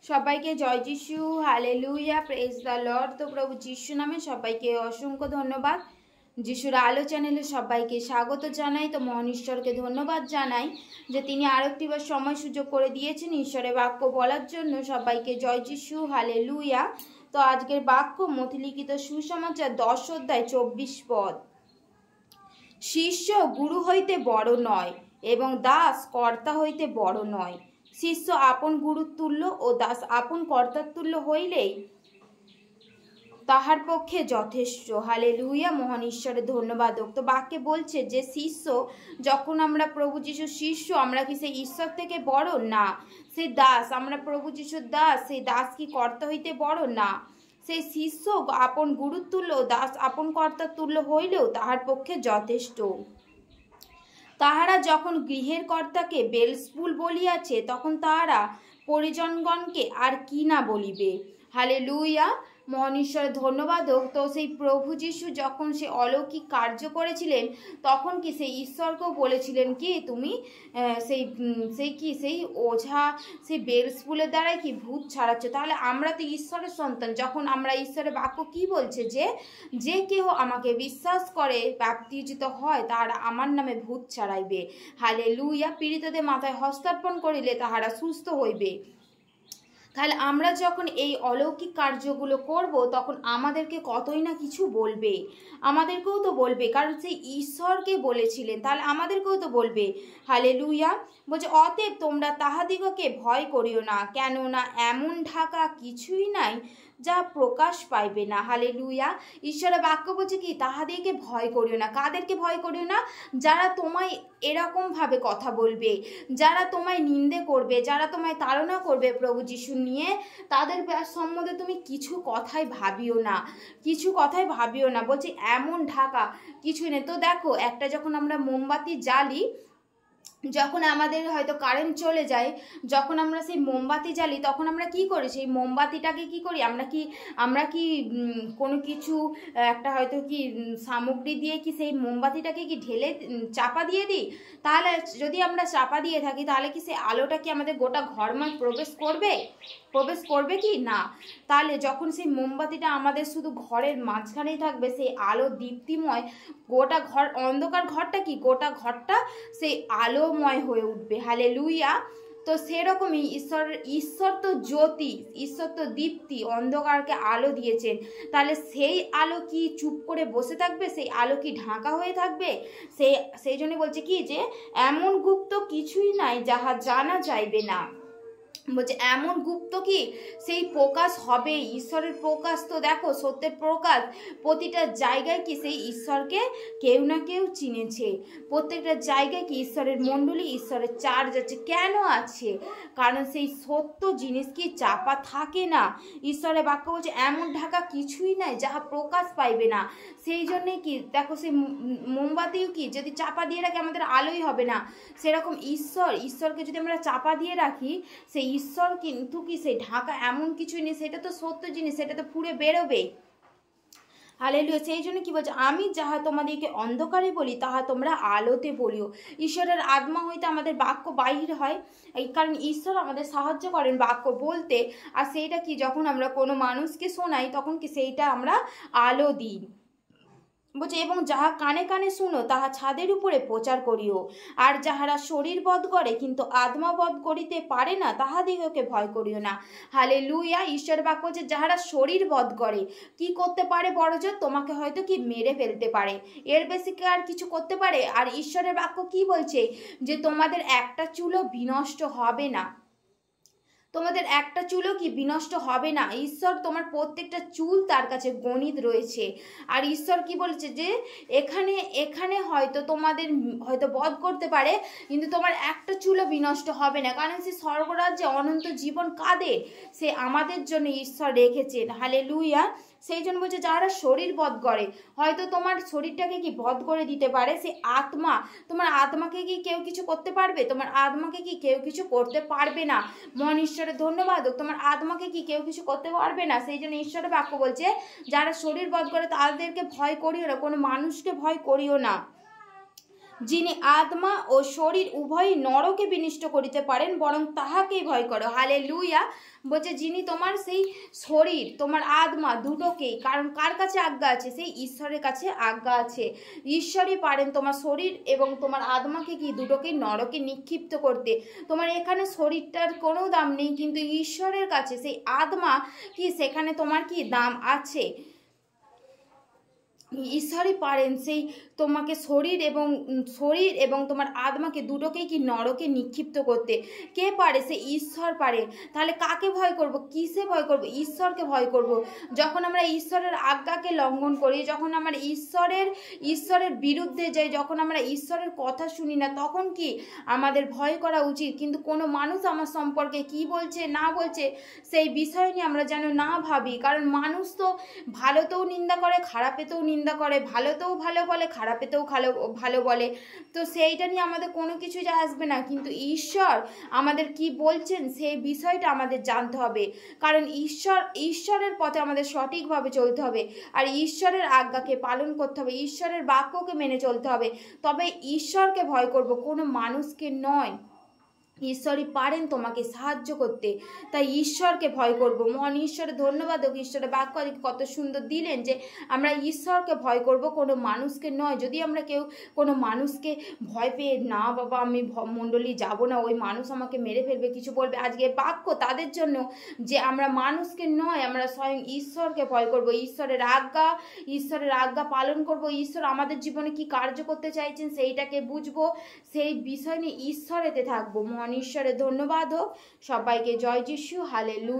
সবাইকে জয় যিশু, hallelujah, praise the Lord. তো প্রভু যিশু নামে সবাইকে অসংখ্য ধন্যবাদ। যিশুর আলো চ্যানেলে সবাইকে স্বাগত জানাই। তো মহান ঈশ্বরকে ধন্যবাদ জানাই যে তিনি আরেকটিবার সময় সুযোগ করে দিয়েছেন ঈশ্বরের বাক্য বলার জন্য। সবাইকে জয় যিশু, হালেলুয়া। তো আজকের বাক্য মথিলিখিত সুসমাচার 10 অধ্যায় 24 পদ। শিষ্য গুরু হইতে বড় নয় এবং দাস কর্তা হইতে বড় নয়। শিষ্য আপন গুরুর তুল্য ও দাস আপন কর্তার তুল্য হইলেই তাহার পক্ষে যথেষ্ট। হালেলুয়া, মহান ঈশ্বরের ধন্যবাদ। তো বাক্যে বলছে যে শিষ্য, যখন আমরা প্রভু যিশুর শিষ্য, আমরা কি সেই ঈশ্বর থেকে বড়? না। সেই দাস, আমরা প্রভু যিশুর দাস, সেই দাস কি কর্তা হইতে বড়? না। সেই শিষ্য আপন গুরুর তুল্য, দাস আপন কর্তার তুল্য হইলেও তাহার পক্ষে যথেষ্ট। তাহারা যখন গৃহের কর্তাকে বেলজবুল বলিয়াছে, তখন তাহারা পরিজনগণকে আর কি না বলিবে। হালেলুয়া, মহান ঈশ্বরের ধন্যবাদ হোক। তো সেই প্রভু যিশু যখন সে অলৌকিক কার্য করেছিলেন, তখন কি সেই ঈশ্বরকেও বলেছিলেন কি তুমি সেই ওঝা, সেই বেলজবুলের দ্বারাই কি ভূত ছাড়াচ্ছ। তাহলে আমরা তো ঈশ্বরের সন্তান। যখন আমরা ঈশ্বরের বাক্য কি বলছে যে কেহ আমাকে বিশ্বাস করে বাপ্তিজিত হয়, তাহারা আমার নামে ভূত ছাড়াইবে। হালেলুয়া, পীড়িতদের মাথায় হস্তার্পণ করিলে তাহারা সুস্থ হইবে। তাহলে আমরা যখন এই অলৌকিক কার্যগুলো করব, তখন আমাদেরকে কতই না কিছু বলবে, আমাদেরকেও তো বলবে, কারণ সেই ঈশ্বরকে বলেছিলেন, তাহলে আমাদেরকেও তো বলবে। হালেলুয়া, বলছে অতএব তোমরা তাহাদিগকে ভয় করিও না, কেননা এমন ঢাকা কিছুই নাই যা প্রকাশ পাইবে না। হালেলুয়া, ঈশ্বরের বাক্য বলছে কি তাহাদেরকে ভয় করিও না। কাদেরকে ভয় করিও না? যারা তোমায় এরকমভাবে কথা বলবে, যারা তোমায় নিন্দে করবে, যারা তোমায় তাড়না করবে প্রভু যিশু নিয়ে, তাদের সম্বন্ধে তুমি কিছু কথাই ভাবিও না, কিছু কথাই ভাবিও না। বলছে এমন ঢাকা কিছুই নেই। তো দেখো, একটা যখন আমরা মোমবাতি জ্বালি, যখন আমাদের হয়তো কারেন্ট চলে যায়, যখন আমরা সেই মোমবাতি জ্বালি, তখন আমরা কি করি? সেই মোমবাতিটাকে কি করি? আমরা কি কোনো কিছু একটা হয়তো কি সামগ্রী দিয়ে কি সেই মোমবাতিটাকে কি ঢেলে চাপা দিয়ে দিই? তাহলে যদি আমরা চাপা দিয়ে থাকি, তাহলে কি সেই আলোটা কি আমাদের গোটা ঘরময় প্রবেশ করবে কি? না। তাহলে যখন সেই মোমবাতিটা আমাদের শুধু ঘরের মাঝখানেই থাকবে, সেই আলো দীপ্তিময়, গোটা ঘর, অন্ধকার ঘরটা কি গোটা ঘরটা সেই আলোময় হয়ে উঠবে। হালেলুয়া। তো সেরকমই ঈশ্বর তো জ্যোতি, ঈশ্বর তো দীপ্তি, অন্ধকারকে আলো দিয়েছেন। তাহলে সেই আলো কি চুপ করে বসে থাকবে? সেই আলো কি ঢাকা হয়ে থাকবে? সেই জন্য বলছে কি যে এমন গুপ্ত কিছুই নাই যাহা জানা যাইবে না। বলছে এমন গুপ্ত কি সেই প্রকাশ হবে। ঈশ্বরের প্রকাশ তো দেখো, সত্যের প্রকাশ। প্রতিটা জায়গায় কি সেই ঈশ্বরকে কেউ না কেউ চিনেছে। প্রত্যেকটা জায়গায় কি ঈশ্বরের মণ্ডলী, ঈশ্বরের চার্জ আছে। কেন আছে? কারণ সেই সত্য জিনিস কি চাপা থাকে না। ঈশ্বরের বাক্য বলছে এমন ঢাকা কিছুই নাই যাহা প্রকাশ পাইবে না। সেই জন্যে কি দেখো, সেই মোমবাতিও কি যদি চাপা দিয়ে রাখি, আমাদের আলোই হবে না। সেরকম ঈশ্বরকে যদি আমরা চাপা দিয়ে রাখি, সেই ঈশ্বর কিন্তু কি সেই ঢাকা এমন কিছুই নেই। সেটা তো সত্য জিনিস, সেটা তো ফুঁড়ে বেরোবে। হালেলুয়া। সেই জন্য কি বলছে, আমি যাহা তোমাদেরকে অন্ধকারে বলি, তাহা তোমরা আলোতে বলিও। ঈশ্বরের আত্মা হইতে আমাদের বাক্য বাহির হয়, এই কারণ ঈশ্বর আমাদের সাহায্য করেন বাক্য বলতে। আর সেইটা কি যখন আমরা কোনো মানুষকে শোনাই, তখন কি সেইটা আমরা আলো দিই। বলছে এবং যাহা কানে কানে শুনো, তাহা ছাদের উপরে প্রচার করিও। আর যাহারা শরীর বধ করে কিন্তু আত্মা বধ করিতে পারে না, তাহাদিগকে ভয় করিও না। হালেলুয়া। ঈশ্বর বাক্য বলছে যাহারা শরীর বধ করে, কি করতে পারে? বড়জোর তোমাকে হয়তো কি মেরে ফেলতে পারে, এর বেশি আর কিছু করতে পারে? আর ঈশ্বরের বাক্য কি বলছে? যে তোমাদের একটা চুলও বিনষ্ট হবে না, তোমাদের একটা চুলও কি বিনষ্ট হবে না। ঈশ্বর তোমার প্রত্যেকটা চুল তার কাছে গণিত রয়েছে। আর ঈশ্বর কি বলছে যে এখানে হয়তো তোমাদের হয়তো বধ করতে পারে, কিন্তু তোমার একটা চুলও বিনষ্ট হবে না। কারণ সে স্বর্গরাজ্যে অনন্ত জীবন কাদের? সে আমাদের জন্য ঈশ্বর রেখেছেন। হালেলুয়া। সেই জন্য বলছে যারা শরীর বধ করে, হয়তো তোমার শরীরটাকে কি বধ করে দিতে পারে, সে আত্মা, তোমার আত্মাকে কি কেউ কিছু করতে পারবে? তোমার আত্মাকে কি কেউ কিছু করতে পারবে না। মহান ঈশ্বরের ধন্যবাদ। তোমার আত্মাকে কি কেউ কিছু করতে পারবে না। সেই জন্য ঈশ্বরের বাক্য বলছে যারা শরীর বধ করে তাদেরকে ভয় করিও না, কোনো মানুষকে ভয় করিও না। যিনি আত্মা ও শরীর উভয়ই নরকে বিনষ্ট করিতে পারেন, বরং তাহাকেই ভয় করো। হালেলুয়া। বলছে যিনি তোমার সেই শরীর, তোমার আত্মা দুটোকেই, কারণ কার কাছে আজ্ঞা আছে? সেই ঈশ্বরের কাছে আজ্ঞা আছে। ঈশ্বরই পারেন তোমার শরীর এবং তোমার আত্মাকে কি দুটোকেই নরকে নিক্ষিপ্ত করতে। তোমার এখানে শরীরটার কোনো দাম নেই, কিন্তু ঈশ্বরের কাছে সেই আত্মা কি, সেখানে তোমার কি দাম আছে। ঈশ্বরই পারেন সেই তোমাকে শরীর এবং তোমার আত্মাকে দুটোকেই কি নরকে নিক্ষিপ্ত করতে। কে পারে? সে ঈশ্বর পারে। তাহলে কাকে ভয় করব? কিসে ভয় করব? ঈশ্বরকে ভয় করব। যখন আমরা ঈশ্বরের আজ্ঞাকে লঙ্ঘন করি, যখন আমরা ঈশ্বরের বিরুদ্ধে যাই, যখন আমরা ঈশ্বরের কথা শুনি না, তখন কি আমাদের ভয় করা উচিত। কিন্তু কোনো মানুষ আমার সম্পর্কে কি বলছে না বলছে সেই বিষয় নিয়ে আমরা যেন না ভাবি, কারণ মানুষ তো ভালোতেও নিন্দা করে, খারাপেতেও নিন্দা করে, ভালোতেও ভালো বলে, খারাপেতেও ভালো বলে। তো সেইটা নিয়ে আমাদের কোনো কিছু যা আসবে না, কিন্তু ঈশ্বর আমাদের কি বলছেন সেই বিষয়টা আমাদের জানতে হবে। কারণ ঈশ্বরের পথে আমাদের সঠিকভাবে চলতে হবে, আর ঈশ্বরের আজ্ঞাকে পালন করতে হবে, ঈশ্বরের বাক্যকে মেনে চলতে হবে। তবে ঈশ্বরকে ভয় করব, কোনো মানুষকে নয়। ঈশ্বরই পারেন তোমাকে সাহায্য করতে, তাই ঈশ্বরকে ভয় করব। মহান ঈশ্বরের ধন্যবাদ হোক, ঈশ্বরের বাক্য কত সুন্দর দিলেন যে আমরা ঈশ্বরকে ভয় করব, কোনো মানুষকে নয়। যদি আমরা কেউ কোনো মানুষকে ভয় পেয়ে, না বাবা আমি মণ্ডলী যাব না, ওই মানুষ আমাকে মেরে ফেলবে, কিছু বলবে, আজকে বাক্য তাদের জন্য যে আমরা মানুষকে নয়, আমরা স্বয়ং ঈশ্বরকে ভয় করব, ঈশ্বরের আজ্ঞা পালন করব। ঈশ্বর আমাদের জীবনে কি কার্য করতে চাইছেন সেইটাকে বুঝবো, সেই বিষয় নিয়ে ঈশ্বরেতে থাকবো। মহান ঈশ্বরের ধন্যবাদ হোক। সবাইকে জয় যিশু। হালেলুয়া।